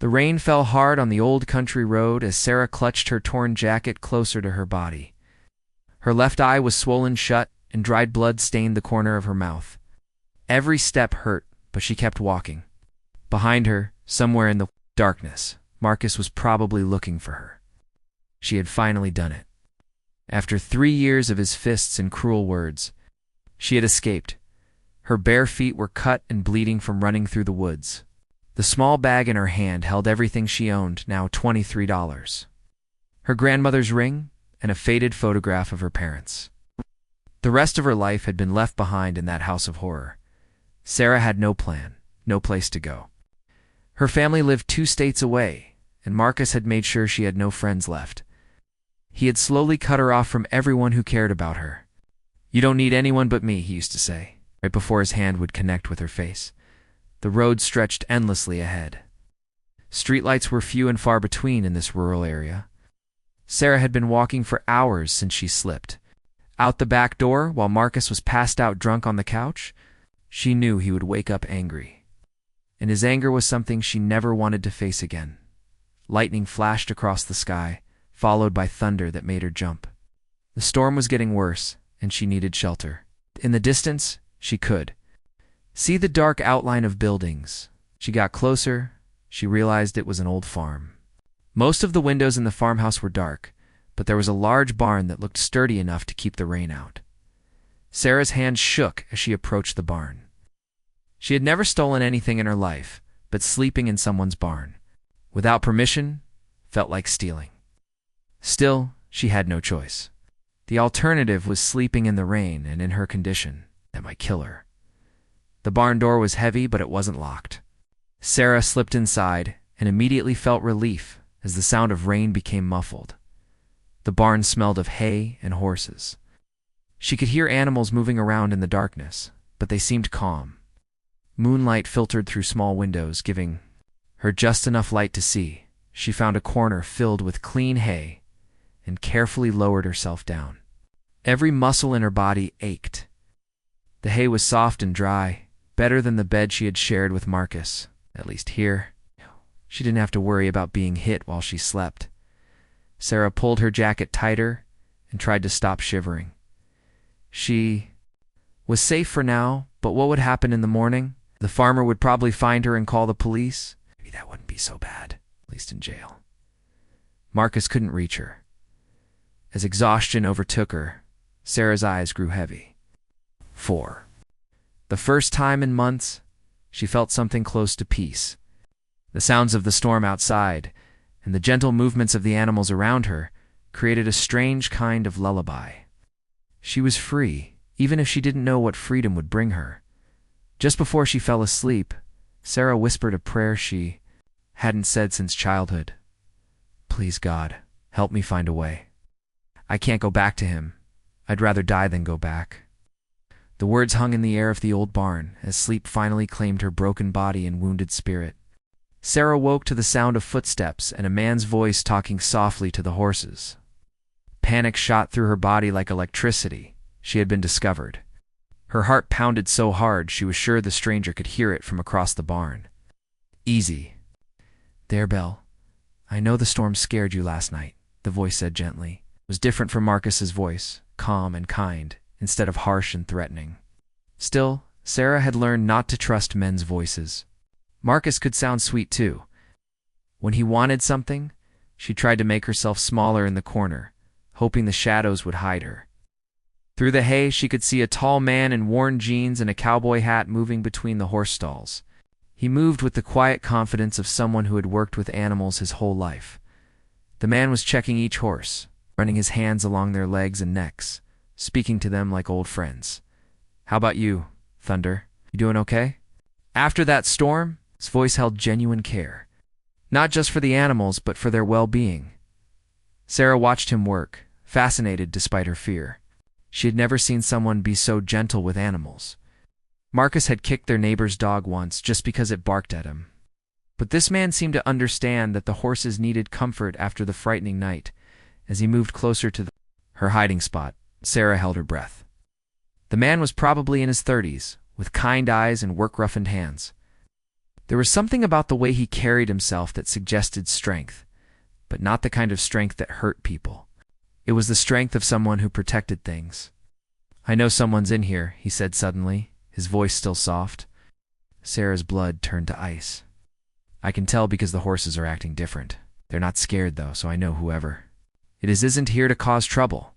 The rain fell hard on the old country road as Sarah clutched her torn jacket closer to her body. Her left eye was swollen shut, and dried blood stained the corner of her mouth. Every step hurt, but she kept walking. Behind her, somewhere in the darkness, Marcus was probably looking for her. She had finally done it. After 3 years of his fists and cruel words, she had escaped. Her bare feet were cut and bleeding from running through the woods. The small bag in her hand held everything she owned, now $23. Her grandmother's ring and a faded photograph of her parents. The rest of her life had been left behind in that house of horror. Sarah had no plan, no place to go. Her family lived 2 states away, and Marcus had made sure she had no friends left. He had slowly cut her off from everyone who cared about her. "You don't need anyone but me," he used to say, right before his hand would connect with her face. The road stretched endlessly ahead. Streetlights were few and far between in this rural area. Sarah had been walking for hours since she slipped. Out the back door, while Marcus was passed out drunk on the couch, she knew he would wake up angry. And his anger was something she never wanted to face again. Lightning flashed across the sky, followed by thunder that made her jump. The storm was getting worse, and she needed shelter. In the distance, she could see the dark outline of buildings. She got closer. She realized it was an old farm. Most of the windows in the farmhouse were dark, but there was a large barn that looked sturdy enough to keep the rain out. Sarah's hand shook as she approached the barn. She had never stolen anything in her life, but sleeping in someone's barn, without permission, felt like stealing. Still, she had no choice. The alternative was sleeping in the rain, and in her condition, that might kill her. The barn door was heavy, but it wasn't locked. Sarah slipped inside and immediately felt relief as the sound of rain became muffled. The barn smelled of hay and horses. She could hear animals moving around in the darkness, but they seemed calm. Moonlight filtered through small windows, giving her just enough light to see. She found a corner filled with clean hay and carefully lowered herself down. Every muscle in her body ached. The hay was soft and dry, better than the bed she had shared with Marcus. At least here, she didn't have to worry about being hit while she slept. Sarah pulled her jacket tighter and tried to stop shivering. She was safe for now, but what would happen in the morning? The farmer would probably find her and call the police. Maybe that wouldn't be so bad, at least in jail. Marcus couldn't reach her. As exhaustion overtook her, Sarah's eyes grew heavy. 4. The first time in months, she felt something close to peace. The sounds of the storm outside and the gentle movements of the animals around her created a strange kind of lullaby. She was free, even if she didn't know what freedom would bring her. Just before she fell asleep, Sarah whispered a prayer she hadn't said since childhood. "Please, God, help me find a way. I can't go back to him. I'd rather die than go back." The words hung in the air of the old barn as sleep finally claimed her broken body and wounded spirit. Sarah woke to the sound of footsteps and a man's voice talking softly to the horses. Panic shot through her body like electricity. She had been discovered. Her heart pounded so hard she was sure the stranger could hear it from across the barn. "Easy. There, Belle. I know the storm scared you last night," the voice said gently. It was different from Marcus's voice, calm and kind, instead of harsh and threatening. Still, Sarah had learned not to trust men's voices. Marcus could sound sweet too. When he wanted something, she tried to make herself smaller in the corner, hoping the shadows would hide her. Through the hay, she could see a tall man in worn jeans and a cowboy hat moving between the horse stalls. He moved with the quiet confidence of someone who had worked with animals his whole life. The man was checking each horse, running his hands along their legs and necks, speaking to them like old friends. "How about you, Thunder? You doing okay?" After that storm, his voice held genuine care. Not just for the animals, but for their well-being. Sarah watched him work, fascinated despite her fear. She had never seen someone be so gentle with animals. Marcus had kicked their neighbor's dog once just because it barked at him. But this man seemed to understand that the horses needed comfort after the frightening night. As he moved closer to her hiding spot, Sarah held her breath. The man was probably in his 30s, with kind eyes and work-roughened hands. There was something about the way he carried himself that suggested strength, but not the kind of strength that hurt people. It was the strength of someone who protected things. "I know someone's in here," he said suddenly, his voice still soft. Sarah's blood turned to ice. "I can tell because the horses are acting different. They're not scared, though, so I know whoever it isn't here to cause trouble."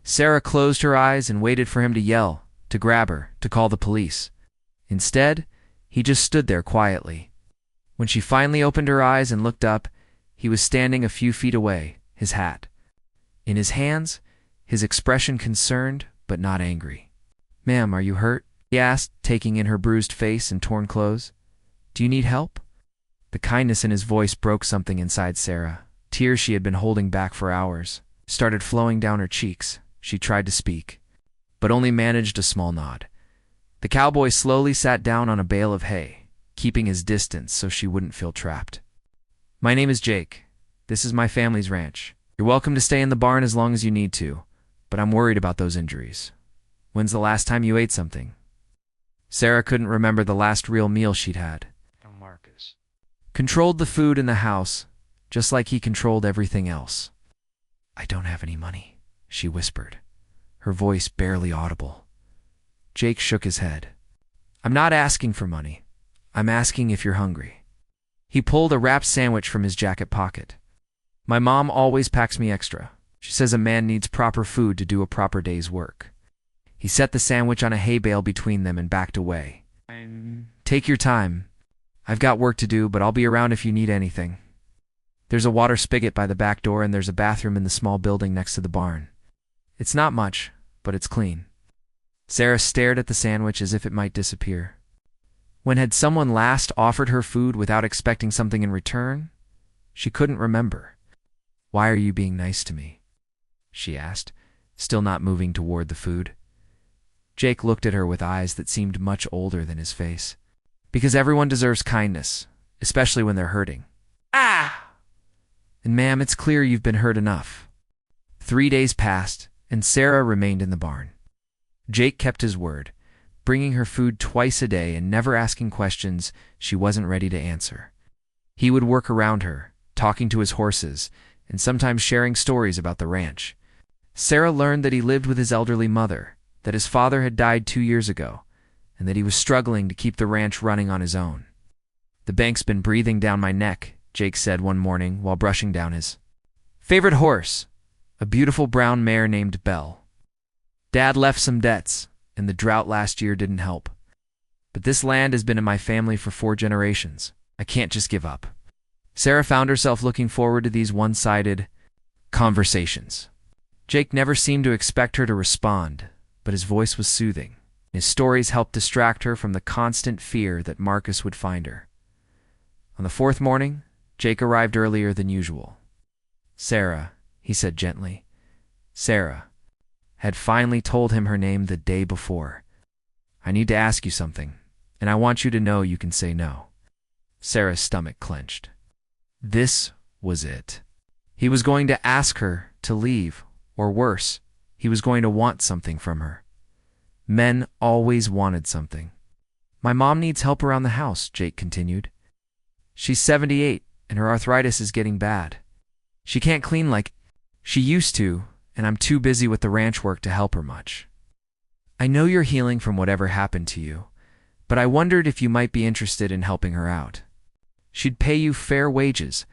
Sarah closed her eyes and waited for him to yell, to grab her, to call the police. Instead, he just stood there quietly. When she finally opened her eyes and looked up, he was standing a few feet away, his hat in his hands, his expression concerned but not angry. "Ma'am, are you hurt?" he asked, taking in her bruised face and torn clothes. "Do you need help?" The kindness in his voice broke something inside Sarah. Tears she had been holding back for hours started flowing down her cheeks. She tried to speak, but only managed a small nod. The cowboy slowly sat down on a bale of hay, keeping his distance so she wouldn't feel trapped. "My name is Jake. This is my family's ranch. You're welcome to stay in the barn as long as you need to, but I'm worried about those injuries. When's the last time you ate something?" Sarah couldn't remember the last real meal she'd had. Marcus Controlled the food in the house, just like he controlled everything else. "I don't have any money," she whispered, her voice barely audible. Jake shook his head. "I'm not asking for money. I'm asking if you're hungry." He pulled a wrapped sandwich from his jacket pocket. "My mom always packs me extra. She says a man needs proper food to do a proper day's work." He set the sandwich on a hay bale between them and backed away. "Take your time. I've got work to do, but I'll be around if you need anything. There's a water spigot by the back door and there's a bathroom in the small building next to the barn. It's not much, but it's clean." Sarah stared at the sandwich as if it might disappear. When had someone last offered her food without expecting something in return? She couldn't remember. "Why are you being nice to me?" she asked, still not moving toward the food. Jake looked at her with eyes that seemed much older than his face. "Because everyone deserves kindness, especially when they're hurting." "Ah!" "And ma'am, it's clear you've been hurt enough." 3 days passed, and Sarah remained in the barn. Jake kept his word, bringing her food twice a day and never asking questions she wasn't ready to answer. He would work around her, talking to his horses, and sometimes sharing stories about the ranch. Sarah learned that he lived with his elderly mother, that his father had died 2 years ago, and that he was struggling to keep the ranch running on his own. "The bank's been breathing down my neck," Jake said one morning while brushing down his favorite horse, a beautiful brown mare named Belle. "Dad left some debts, and the drought last year didn't help. But this land has been in my family for 4 generations. I can't just give up." Sarah found herself looking forward to these one-sided conversations. Jake never seemed to expect her to respond, but his voice was soothing. His stories helped distract her from the constant fear that Marcus would find her. On the 4th morning, Jake arrived earlier than usual. "Sarah," he said gently. Sarah had finally told him her name the day before. "I need to ask you something, and I want you to know you can say no." Sarah's stomach clenched. This was it. He was going to ask her to leave, or worse, he was going to want something from her. Men always wanted something. "My mom needs help around the house," Jake continued. "She's 78, and her arthritis is getting bad. She can't clean like she used to, and I'm too busy with the ranch work to help her much. I know you're healing from whatever happened to you, but I wondered if you might be interested in helping her out. She'd pay you fair wages,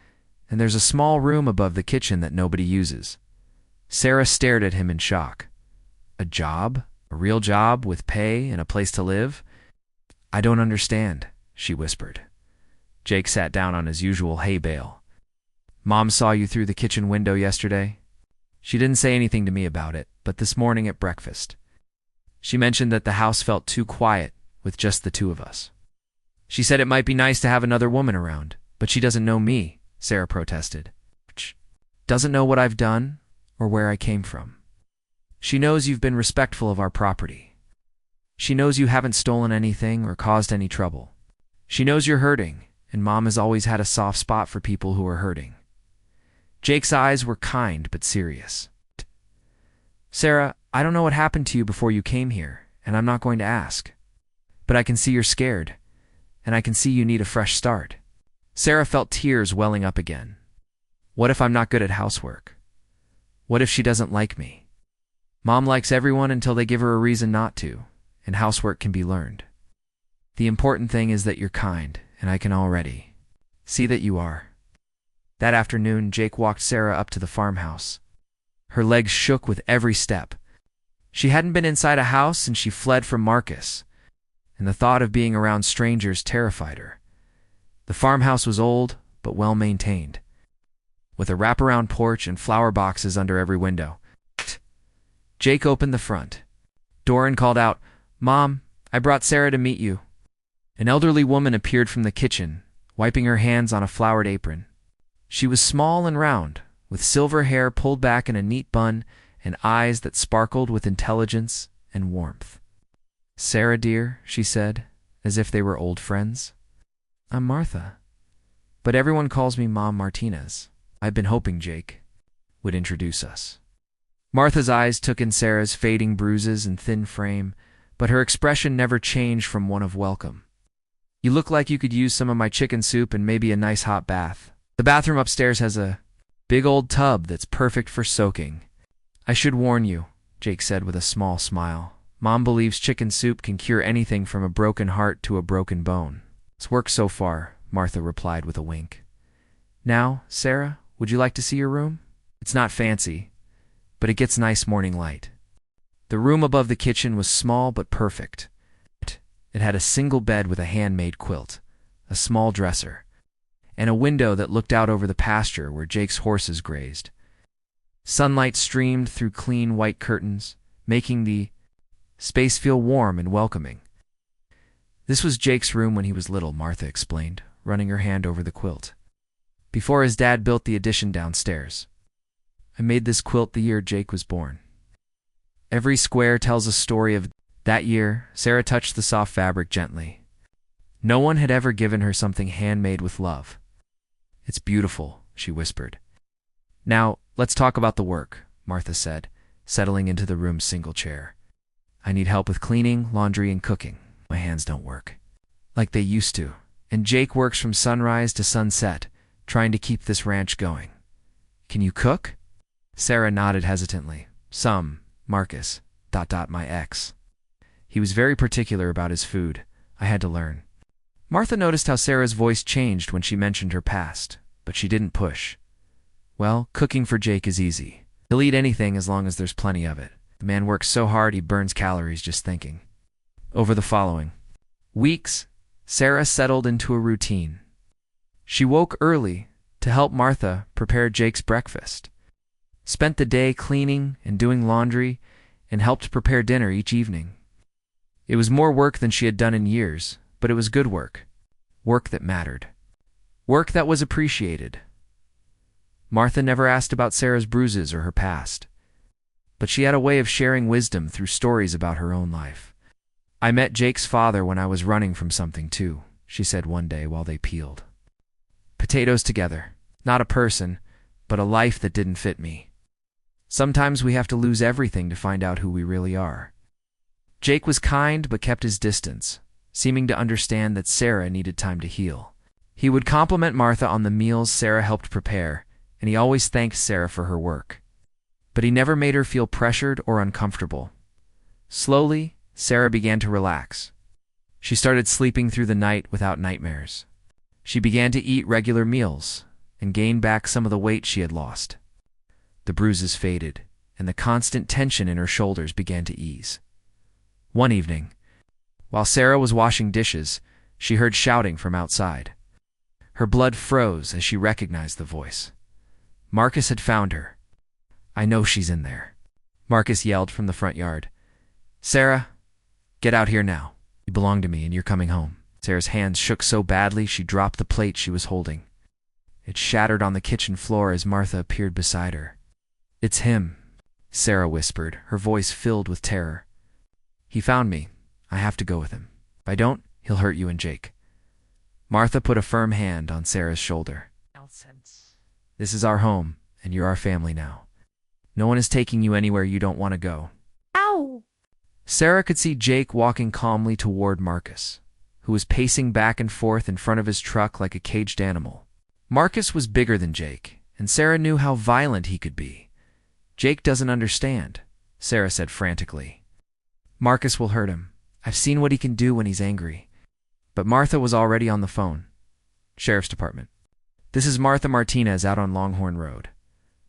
and there's a small room above the kitchen that nobody uses." Sarah stared at him in shock. "A job? A real job with pay and a place to live?" "I don't understand," she whispered. Jake sat down on his usual hay bale. "Mom saw you through the kitchen window yesterday. She didn't say anything to me about it, but this morning at breakfast, she mentioned that the house felt too quiet with just the 2 of us. She said it might be nice to have another woman around, but she doesn't know me," Sarah protested. "Doesn't know what I've done or where I came from. She knows you've been respectful of our property. She knows you haven't stolen anything or caused any trouble. She knows you're hurting, and Mom has always had a soft spot for people who are hurting." Jake's eyes were kind but serious. "Sarah, I don't know what happened to you before you came here, and I'm not going to ask. But I can see you're scared, and I can see you need a fresh start. Sarah felt tears welling up again. What if I'm not good at housework? What if she doesn't like me? Mom likes everyone until they give her a reason not to, and housework can be learned. The important thing is that you're kind, and I can already see that you are. That afternoon, Jake walked Sarah up to the farmhouse. Her legs shook with every step. She hadn't been inside a house since she fled from Marcus, and the thought of being around strangers terrified her. The farmhouse was old, but well-maintained, with a wraparound porch and flower boxes under every window. Jake opened the front door and called out, "Mom, I brought Sarah to meet you." An elderly woman appeared from the kitchen, wiping her hands on a flowered apron. She was small and round, with silver hair pulled back in a neat bun and eyes that sparkled with intelligence and warmth. "Sarah, dear," she said, as if they were old friends. "I'm Martha, but everyone calls me Mom Martinez. I've been hoping Jake would introduce us." Martha's eyes took in Sarah's fading bruises and thin frame, but her expression never changed from one of welcome. "You look like you could use some of my chicken soup and maybe a nice hot bath. The bathroom upstairs has a big old tub that's perfect for soaking." "I should warn you," Jake said with a small smile. "Mom believes chicken soup can cure anything from a broken heart to a broken bone." "It's worked so far," Martha replied with a wink. "Now, Sarah, would you like to see your room? It's not fancy, but it gets nice morning light." The room above the kitchen was small but perfect. It had a single bed with a handmade quilt, a small dresser, and a window that looked out over the pasture where Jake's horses grazed. Sunlight streamed through clean white curtains, making the space feel warm and welcoming. "This was Jake's room when he was little," Martha explained, running her hand over the quilt, "before his dad built the addition downstairs. I made this quilt the year Jake was born." Every square tells a story of that year. Sarah touched the soft fabric gently. No one had ever given her something handmade with love. "It's beautiful," she whispered. "Now, let's talk about the work," Martha said, settling into the room's single chair. "I need help with cleaning, laundry, and cooking. My hands don't work like they used to, and Jake works from sunrise to sunset, trying to keep this ranch going. Can you cook?" Sarah nodded hesitantly. "Some, Marcus, my ex. He was very particular about his food. I had to learn." Martha noticed how Sarah's voice changed when she mentioned her past, but she didn't push. "Well, cooking for Jake is easy. He'll eat anything as long as there's plenty of it. The man works so hard he burns calories just thinking." Over the following weeks, Sarah settled into a routine. She woke early to help Martha prepare Jake's breakfast, spent the day cleaning and doing laundry, and helped prepare dinner each evening. It was more work than she had done in years, but it was good work. Work that mattered. Work that was appreciated. Martha never asked about Sarah's bruises or her past, but she had a way of sharing wisdom through stories about her own life. "I met Jake's father when I was running from something too," she said one day while they peeled potatoes together. "Not a person, but a life that didn't fit me. Sometimes we have to lose everything to find out who we really are." Jake was kind but kept his distance, seeming to understand that Sarah needed time to heal. He would compliment Martha on the meals Sarah helped prepare, and he always thanked Sarah for her work. But he never made her feel pressured or uncomfortable. Slowly, Sarah began to relax. She started sleeping through the night without nightmares. She began to eat regular meals and gain back some of the weight she had lost. The bruises faded, and the constant tension in her shoulders began to ease. One evening, while Sarah was washing dishes, she heard shouting from outside. Her blood froze as she recognized the voice. Marcus had found her. "I know she's in there," Marcus yelled from the front yard. "Sarah, get out here now. You belong to me and you're coming home." Sarah's hands shook so badly she dropped the plate she was holding. It shattered on the kitchen floor as Martha appeared beside her. "It's him," Sarah whispered, her voice filled with terror. "He found me. I have to go with him. If I don't, he'll hurt you and Jake." Martha put a firm hand on Sarah's shoulder. "This is our home, and you're our family now. No one is taking you anywhere you don't want to go." Ow! Sarah could see Jake walking calmly toward Marcus, who was pacing back and forth in front of his truck like a caged animal. Marcus was bigger than Jake, and Sarah knew how violent he could be. "Jake doesn't understand," Sarah said frantically. "Marcus will hurt him. I've seen what he can do when he's angry." But Martha was already on the phone. "Sheriff's Department. This is Martha Martinez out on Longhorn Road.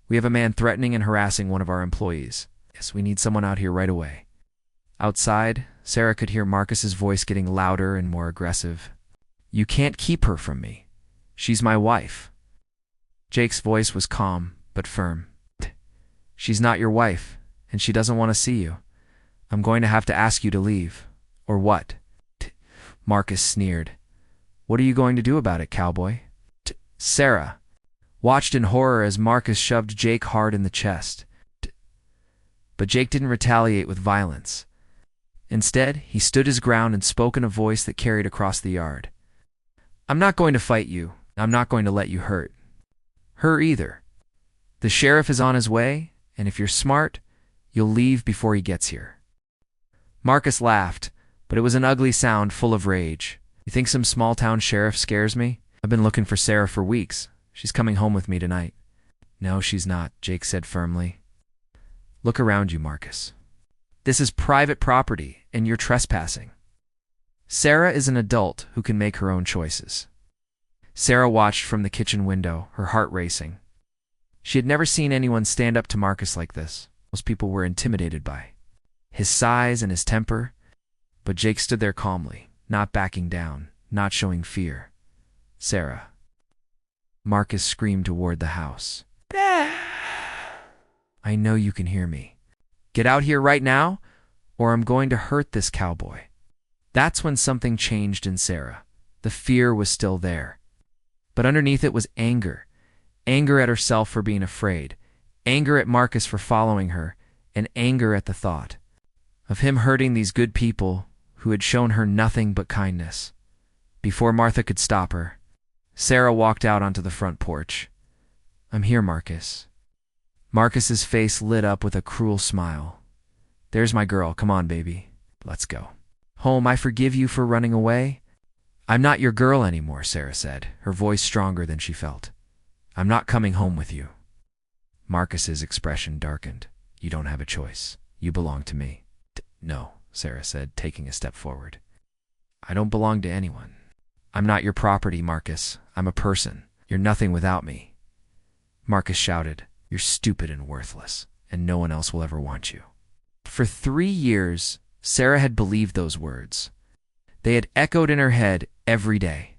We have a man threatening and harassing one of our employees. Yes, we need someone out here right away." Outside, Sarah could hear Marcus's voice getting louder and more aggressive. "You can't keep her from me. She's my wife." Jake's voice was calm, but firm. "She's not your wife, and she doesn't want to see you. I'm going to have to ask you to leave." "Or what?" Marcus sneered. "What are you going to do about it, cowboy?" Sarah watched in horror as Marcus shoved Jake hard in the chest. But Jake didn't retaliate with violence. Instead, he stood his ground and spoke in a voice that carried across the yard. "I'm not going to fight you. I'm not going to let you hurt her either. The sheriff is on his way, and if you're smart, you'll leave before he gets here." Marcus laughed, but it was an ugly sound full of rage. "You think some small-town sheriff scares me? I've been looking for Sarah for weeks. She's coming home with me tonight." "No, she's not," Jake said firmly. "Look around you, Marcus. This is private property, and you're trespassing." Sarah is an adult who can make her own choices. Sarah watched from the kitchen window, her heart racing. She had never seen anyone stand up to Marcus like this. Most people were intimidated by his size and his temper, but Jake stood there calmly, not backing down, not showing fear. "Sarah." Marcus screamed toward the house. "I know you can hear me. Get out here right now, or I'm going to hurt this cowboy." That's when something changed in Sarah. The fear was still there, but underneath it was anger. Anger at herself for being afraid, anger at Marcus for following her, and anger at the thought of him hurting these good people who had shown her nothing but kindness. Before Martha could stop her, Sarah walked out onto the front porch. "I'm here, Marcus." Marcus's face lit up with a cruel smile. "There's my girl. Come on, baby. Let's go home. I forgive you for running away." "I'm not your girl anymore," Sarah said, her voice stronger than she felt. "I'm not coming home with you." Marcus's expression darkened. "You don't have a choice. You belong to me." "No," Sarah said, taking a step forward. "I don't belong to anyone. I'm not your property, Marcus. I'm a person. You're nothing without me." Marcus shouted, "You're stupid and worthless, and no one else will ever want you." For 3 years, Sarah had believed those words. They had echoed in her head every day,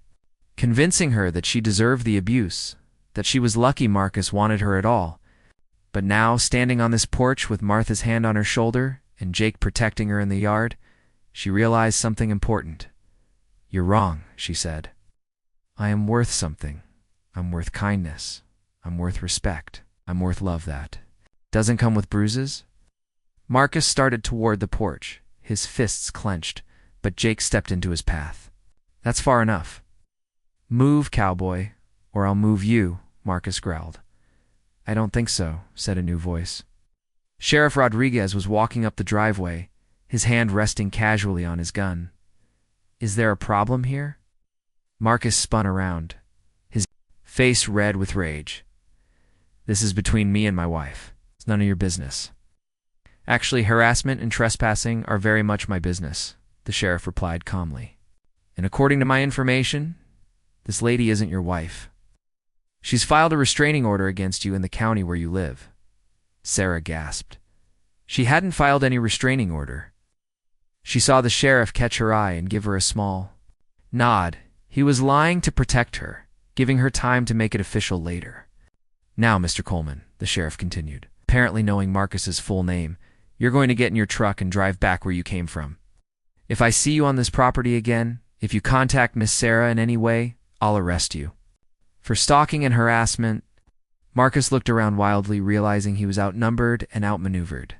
convincing her that she deserved the abuse, that she was lucky Marcus wanted her at all. But now, standing on this porch with Martha's hand on her shoulder and Jake protecting her in the yard, she realized something important. "You're wrong," she said. "I am worth something. I'm worth kindness. I'm worth respect. I'm worth love that doesn't come with bruises." Marcus started toward the porch, his fists clenched, but Jake stepped into his path. "That's far enough." "Move, cowboy, or I'll move you," Marcus growled. "I don't think so," said a new voice. Sheriff Rodriguez was walking up the driveway, his hand resting casually on his gun. "Is there a problem here?" Marcus spun around, his face red with rage. "This is between me and my wife. It's none of your business." "Actually, harassment and trespassing are very much my business," the sheriff replied calmly. "And according to my information, this lady isn't your wife. She's filed a restraining order against you in the county where you live." Sarah gasped. She hadn't filed any restraining order. She saw the sheriff catch her eye and give her a small nod. He was lying to protect her, giving her time to make it official later. "Now, Mr. Coleman," the sheriff continued, apparently knowing Marcus's full name, "you're going to get in your truck and drive back where you came from. If I see you on this property again, if you contact Miss Sarah in any way, I'll arrest you for stalking and harassment." Marcus looked around wildly, realizing he was outnumbered and outmaneuvered.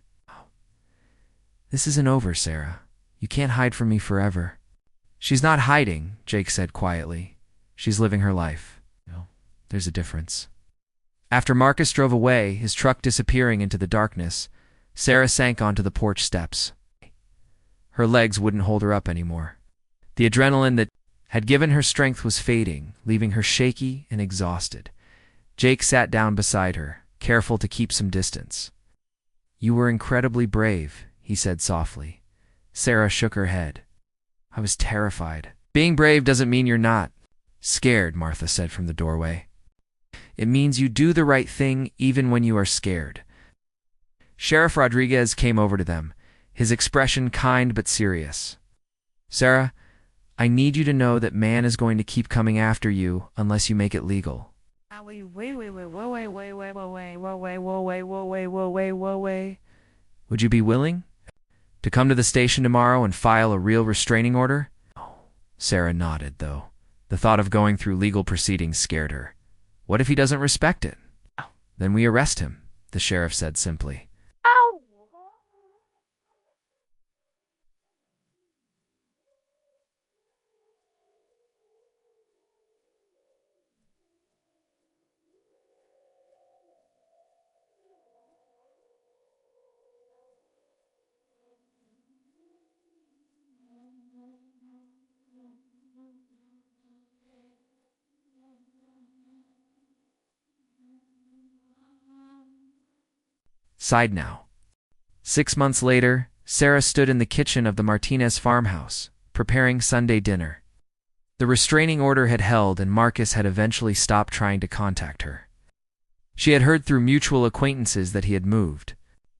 "This isn't over, Sarah. You can't hide from me forever." "She's not hiding," Jake said quietly. "She's living her life. There's a difference." After Marcus drove away, his truck disappearing into the darkness, Sarah sank onto the porch steps. Her legs wouldn't hold her up anymore. The adrenaline that had given her strength was fading, leaving her shaky and exhausted. Jake sat down beside her, careful to keep some distance. "You were incredibly brave," he said softly. Sarah shook her head. "I was terrified." "Being brave doesn't mean you're not scared," Martha said from the doorway. "It means you do the right thing even when you are scared." Sheriff Rodriguez came over to them, his expression kind but serious. "Sarah, I need you to know that man is going to keep coming after you unless you make it legal." "Would you be willing to come to the station tomorrow and file a real restraining order?" Sarah nodded, though. The thought of going through legal proceedings scared her. "What if he doesn't respect it?" "Then we arrest him," the sheriff said simply. Side now. 6 months later, Sarah stood in the kitchen of the Martinez farmhouse, preparing Sunday dinner. The restraining order had held and Marcus had eventually stopped trying to contact her. She had heard through mutual acquaintances that he had moved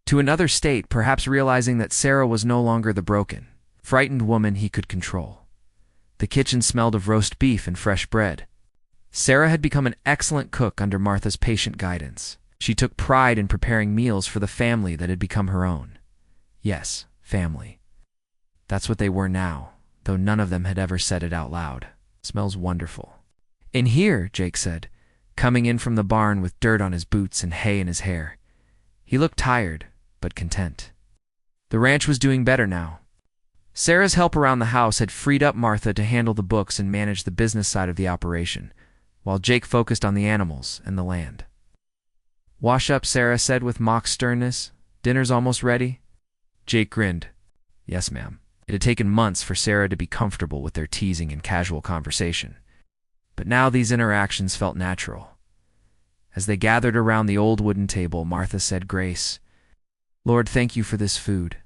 to another state, perhaps realizing that Sarah was no longer the broken, frightened woman he could control. The kitchen smelled of roast beef and fresh bread. Sarah had become an excellent cook under Martha's patient guidance. She took pride in preparing meals for the family that had become her own. Yes, family. That's what they were now, though none of them had ever said it out loud. "Smells wonderful." "In here," Jake said, coming in from the barn with dirt on his boots and hay in his hair. He looked tired, but content. The ranch was doing better now. Sarah's help around the house had freed up Martha to handle the books and manage the business side of the operation, while Jake focused on the animals and the land. "Wash up," Sarah said with mock sternness. "Dinner's almost ready." Jake grinned. "Yes, ma'am." It had taken months for Sarah to be comfortable with their teasing and casual conversation, but now these interactions felt natural. As they gathered around the old wooden table, Martha said grace. "Lord, thank you for this food,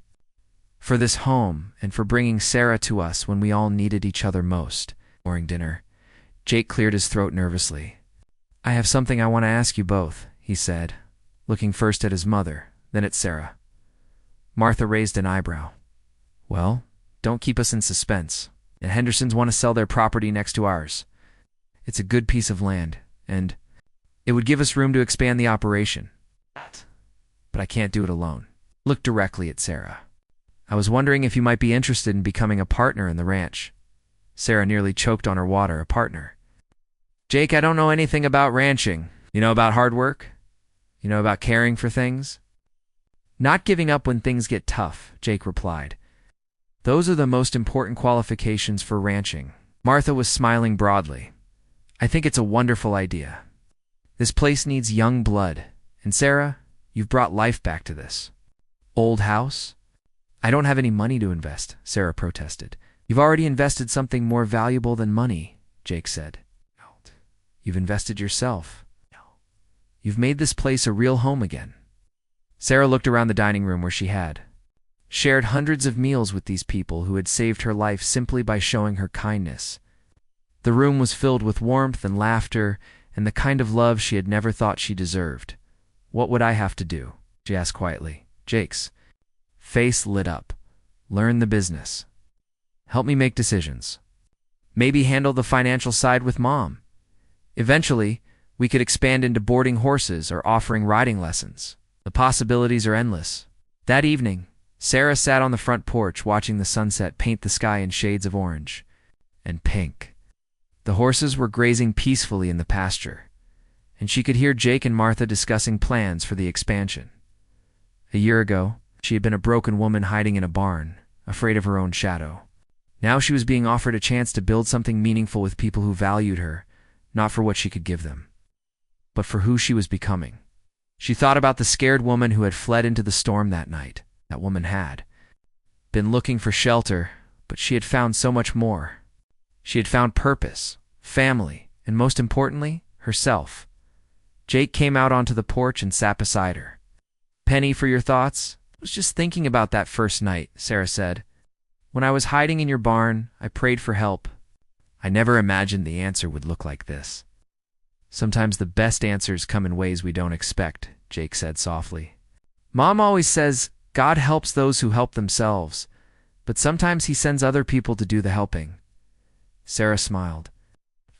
for this home, and for bringing Sarah to us when we all needed each other most." During dinner, Jake cleared his throat nervously. "I have something I want to ask you both," he said, looking first at his mother, then at Sarah. Martha raised an eyebrow. "Well, don't keep us in suspense. The Hendersons want to sell their property next to ours. It's a good piece of land, and it would give us room to expand the operation. But I can't do it alone." Looked directly at Sarah. "I was wondering if you might be interested in becoming a partner in the ranch." Sarah nearly choked on her water. "A partner?" "Jake, I don't know anything about ranching. You know about hard work? You know about caring for things?" "Not giving up when things get tough," Jake replied. "Those are the most important qualifications for ranching." Martha was smiling broadly. "I think it's a wonderful idea. This place needs young blood, and Sarah, you've brought life back to this. Old house?" "I don't have any money to invest," Sarah protested. "You've already invested something more valuable than money," Jake said. "You've invested yourself. You've made this place a real home again." Sarah looked around the dining room where she had shared hundreds of meals with these people who had saved her life simply by showing her kindness. The room was filled with warmth and laughter and the kind of love she had never thought she deserved. "What would I have to do?" she asked quietly. Jake's face lit up. "Learn the business. Help me make decisions. Maybe handle the financial side with Mom. Eventually, we could expand into boarding horses or offering riding lessons. The possibilities are endless." That evening, Sarah sat on the front porch watching the sunset paint the sky in shades of orange and pink. The horses were grazing peacefully in the pasture, and she could hear Jake and Martha discussing plans for the expansion. A year ago, she had been a broken woman hiding in a barn, afraid of her own shadow. Now she was being offered a chance to build something meaningful with people who valued her, not for what she could give them, but for who she was becoming. She thought about the scared woman who had fled into the storm that night. That woman had been looking for shelter, but she had found so much more. She had found purpose, family, and most importantly, herself. Jake came out onto the porch and sat beside her. "Penny, for your thoughts?" "I was just thinking about that first night," Sarah said. "When I was hiding in your barn, I prayed for help. I never imagined the answer would look like this." "Sometimes the best answers come in ways we don't expect," Jake said softly. "Mom always says God helps those who help themselves, but sometimes he sends other people to do the helping." Sarah smiled.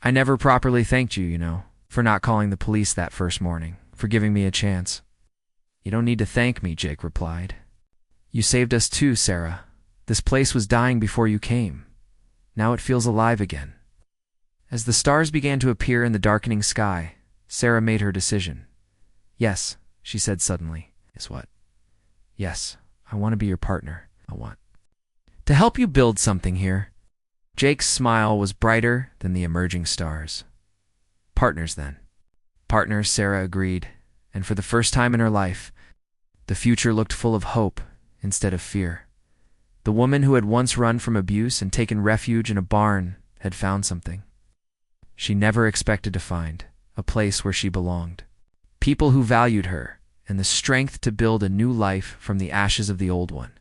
"I never properly thanked you, for not calling the police that first morning, for giving me a chance." "You don't need to thank me," Jake replied. "You saved us too, Sarah. This place was dying before you came. Now it feels alive again." As the stars began to appear in the darkening sky, Sarah made her decision. "Yes," she said suddenly. "Is what?" "Yes, I want to be your partner. I want to help you build something here." Jake's smile was brighter than the emerging stars. "Partners, then." "Partners," Sarah agreed, and for the first time in her life, the future looked full of hope instead of fear. The woman who had once run from abuse and taken refuge in a barn had found something she never expected to find, a place where she belonged. People who valued her, and the strength to build a new life from the ashes of the old one.